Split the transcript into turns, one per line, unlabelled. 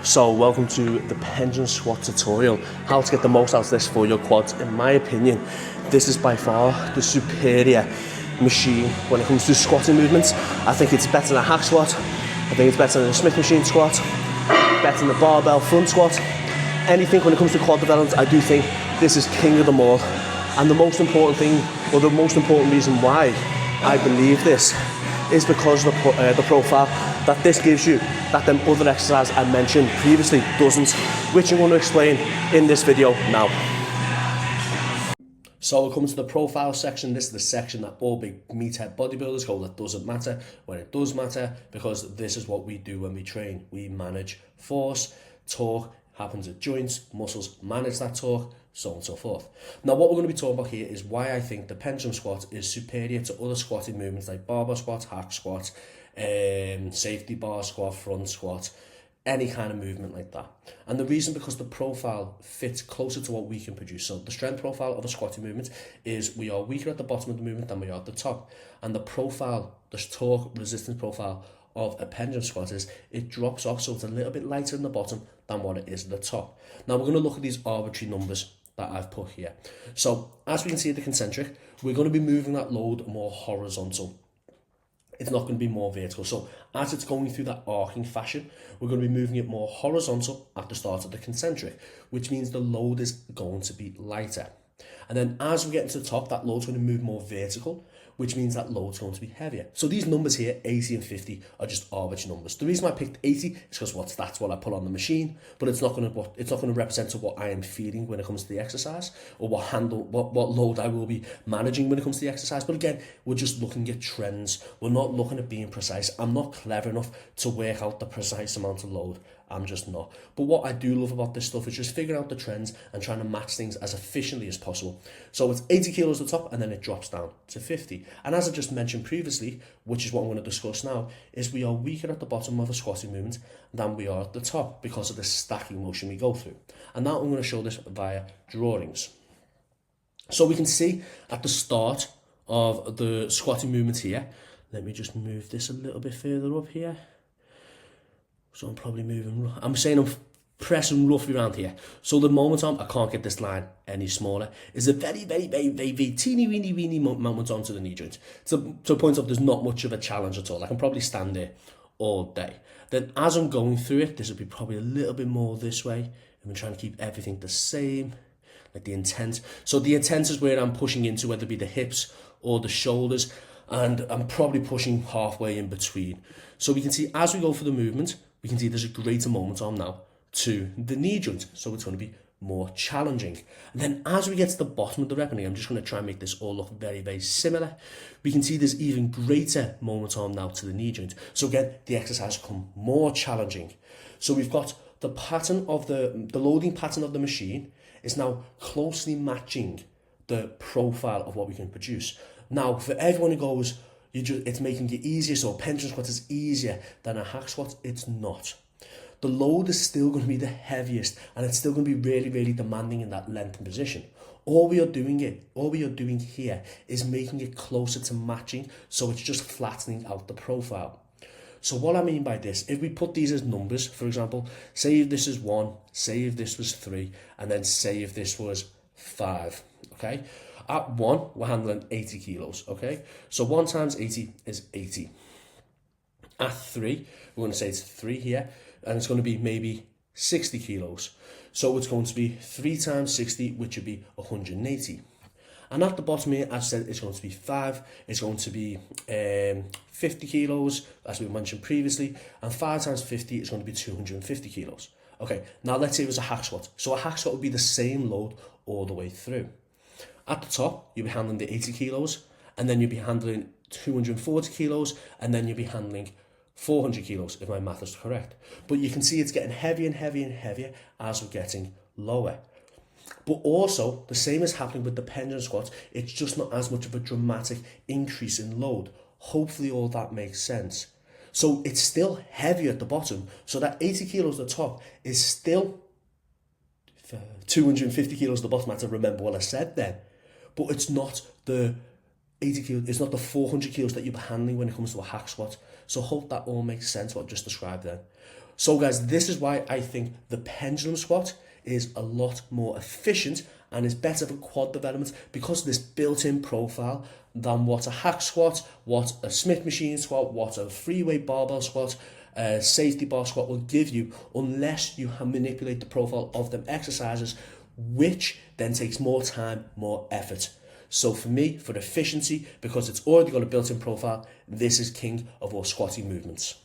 So welcome to the pendulum squat tutorial, how to get the most out of this for your quads. In my opinion, this is by far the superior machine when it comes to squatting movements. I think it's better than a hack squat, I think it's better than a Smith machine squat, better than the barbell front squat. Anything when it comes to quad development, I do think this is king of them all. And the most important thing, or the most important reason why I believe this, is because of the profile that this gives you, that them other exercises I mentioned previously doesn't, which I'm going to explain in this video now. So we'll come to the profile section. This is the section that all big meathead bodybuilders go, that doesn't matter, when it does matter, because this is what we do when we train. We manage force, torque, happens at joints, muscles, manage that torque, so on and so forth. Now what we're going to be talking about here is why I think the pendulum squat is superior to other squatting movements like barbell squats, hack squats, safety bar squat, front squat, any kind of movement like that. And the reason, because the profile fits closer to what we can produce. So the strength profile of a squatting movement is we are weaker at the bottom of the movement than we are at the top. And the profile, the torque resistance profile of a pendulum squat is it drops off, so it's a little bit lighter in the bottom than what it is at the top. Now we're going to look at these arbitrary numbers that I've put here. So as we can see at the concentric, we're going to be moving that load more horizontal. It's not going to be more vertical. So as it's going through that arcing fashion, we're going to be moving it more horizontal at the start of the concentric, which means the load is going to be lighter. And then as we get into the top, that load's going to move more vertical, which means that load's going to be heavier. So these numbers here, 80 and 50, are just arbitrary numbers. The reason I picked 80 is because that's what I put on the machine, but it's not going to represent what I am feeling when it comes to the exercise, or what load I will be managing when it comes to the exercise. But again, we're just looking at trends. We're not looking at being precise. I'm not clever enough to work out the precise amount of load. I'm just not. But what I do love about this stuff is just figuring out the trends and trying to match things as efficiently as possible. So it's 80 kilos at the top, and then it drops down to 50. And as I just mentioned previously, which is what I'm going to discuss now, is we are weaker at the bottom of a squatting movement than we are at the top because of the stacking motion we go through. And now I'm going to show this via drawings. So we can see at the start of the squatting movement here, let me just move this a little bit further up here. So I'm probably moving, I'm pressing roughly around here. So the moment I can't get this line any smaller, is a very teeny weeny moment onto the knee joint. To a point of there's not much of a challenge at all. I can probably stand there all day. Then as I'm going through it, this will be probably a little bit more this way. I'm trying to keep everything the same, like the intent. So the intent is where I'm pushing into, whether it be the hips or the shoulders, and I'm probably pushing halfway in between. So we can see as we go for the movement, we can see there's a greater momentum now to the knee joint, so it's going to be more challenging. And then as we get to the bottom of the reckoning, I'm just going to try and make this all look very similar. We can see there's even greater momentum now to the knee joint. So again, the exercise becomes more challenging. So we've got the pattern of the loading pattern of the machine is now closely matching the profile of what we can produce. Now, for everyone who goes, it's making it easier, so a pendulum squat is easier than a hack squat, it's not. The load is still going to be the heaviest, and it's still going to be really demanding in that lengthened position. All we are doing here is making it closer to matching, so it's just flattening out the profile. So what I mean by this, if we put these as numbers, for example, say if this is 1, say if this was 3, and then say if this was 5, okay? At 1, we're handling 80 kilos, okay? So 1 times 80 is 80. At 3, we're going to say it's 3 here, and it's going to be maybe 60 kilos. So it's going to be 3 times 60, which would be 180. And at the bottom here, as I said, it's going to be 5. It's going to be 50 kilos, as we mentioned previously. And 5 times 50 is going to be 250 kilos. Okay, now let's say it was a hack squat. So a hack squat would be the same load all the way through. At the top, you'll be handling the 80 kilos, and then you'll be handling 240 kilos, and then you'll be handling 400 kilos, if my math is correct. But you can see it's getting heavier and heavier as we're getting lower. But also, the same is happening with the pendulum squats. It's just not as much of a dramatic increase in load. Hopefully all that makes sense. So it's still heavier at the bottom. So that 80 kilos at the top is still 250 kilos at the bottom. I have to remember what I said then. But it's not the 80 kilos, it's not the 400 kilos that you're handling when it comes to a hack squat. So hope that all makes sense what I just described then. So guys, this is why I think the pendulum squat is a lot more efficient and is better for quad development because of this built-in profile than what a hack squat, what a Smith machine squat, what a free weight barbell squat, safety bar squat will give you, unless you manipulate the profile of them exercises, which then takes more time, more effort. So for me, for efficiency, because it's already got a built-in profile, this is king of all squatting movements.